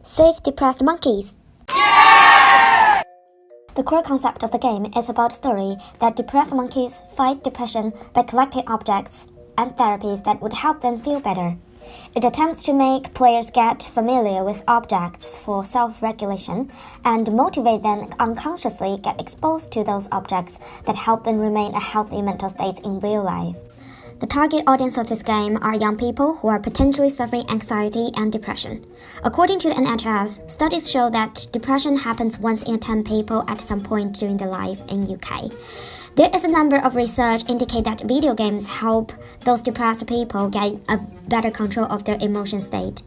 Save depressed monkeys. The core concept of the game is about a story that depressed monkeys fight depression by collecting objects and therapies that would help them feel better. It attempts to make players get familiar with objects for self-regulation and motivate them unconsciously get exposed to those objects that help them remain a healthy mental state in real life. The target audience of this game are young people who are potentially suffering anxiety and depression. According to the NHS, studies show that depression happens once in 10 people at some point during their life in UK. There is a number of research indicate that video games help those depressed people get a better control of their emotion state.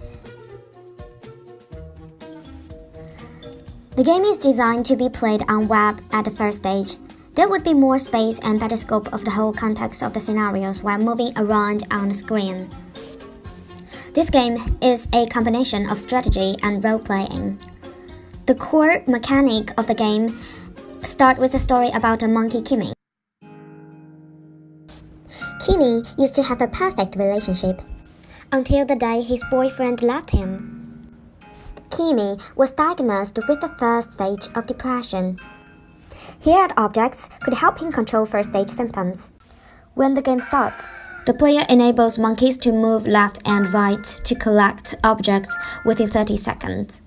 The game is designed to be played on web at the first stage. There would be more space and better scope of the whole context of the scenarios while moving around on the screen. This game is a combination of strategy and role-playing. The core mechanic of the game starts with a story about a monkey Kimi. Kimi used to have a perfect relationship until the day his boyfriend left him. Kimi was diagnosed with the first stage of depression. Here objects could help him control first-stage symptoms. When the game starts, the player enables monkeys to move left and right to collect objects within 30 seconds.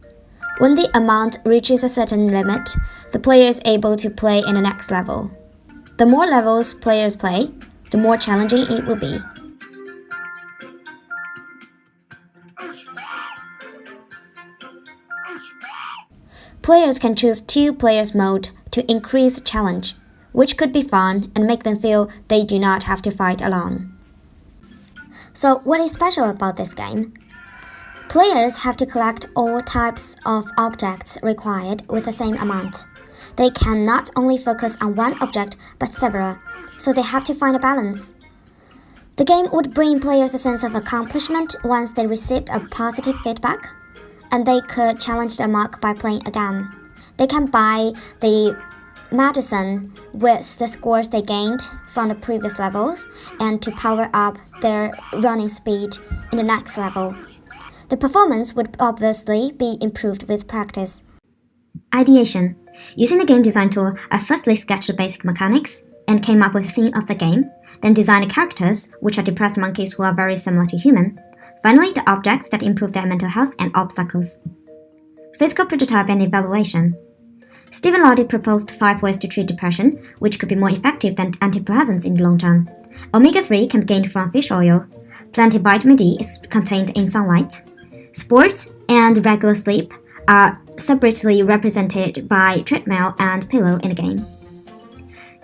When the amount reaches a certain limit, the player is able to play in the next level. The more levels players play, the more challenging it will be. Players can choose two players mode to increase the challenge, which could be fun and make them feel they do not have to fight alone. So what is special about this game? Players have to collect all types of objects required with the same amount. They can not only focus on one object but several, so they have to find a balance. The game would bring players a sense of accomplishment once they received a positive feedback, and they could challenge their mark by playing again. They can buy the medicine with the scores they gained from the previous levels and to power up their running speed in the next level. The performance would obviously be improved with practice. Ideation. Using the game design tool, I firstly sketched the basic mechanics and came up with the theme of the game, then designed the characters, which are depressed monkeys who are very similar to human. Finally, the objects that improve their mental health and obstacles. Physical prototype and evaluation. Stephen Lardy proposed 5 ways to treat depression, which could be more effective than antidepressants in the long term. Omega-3 can be gained from fish oil. Plenty of vitamin D is contained in sunlight. Sports and regular sleep are separately represented by treadmill and pillow in the game.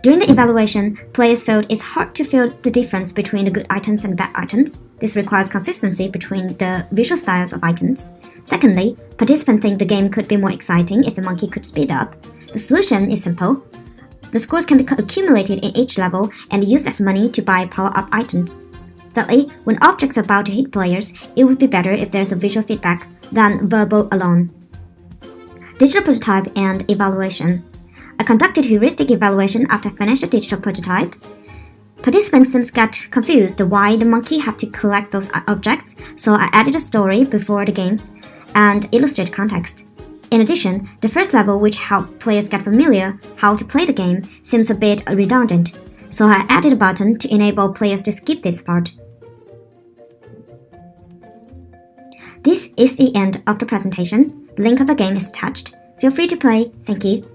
During the evaluation, players felt it's hard to feel the difference between the good items and bad items. This requires consistency between the visual styles of icons. Secondly, participants think the game could be more exciting if the monkey could speed up. The solution is simple. The scores can be accumulated in each level and used as money to buy power-up items. Thirdly, when objects are about to hit players, it would be better if there's a visual feedback than verbal alone. Digital prototype and evaluation. I conducted heuristic evaluation after I finished the digital prototype. Participants seemed to get confused why the monkey had to collect those objects, so I added a story before the game and illustrated context. In addition, the first level, which helped players get familiar how to play the game, seems a bit redundant, so I added a button to enable players to skip this part. This is the end of the presentation. The link of the game is attached. Feel free to play. Thank you.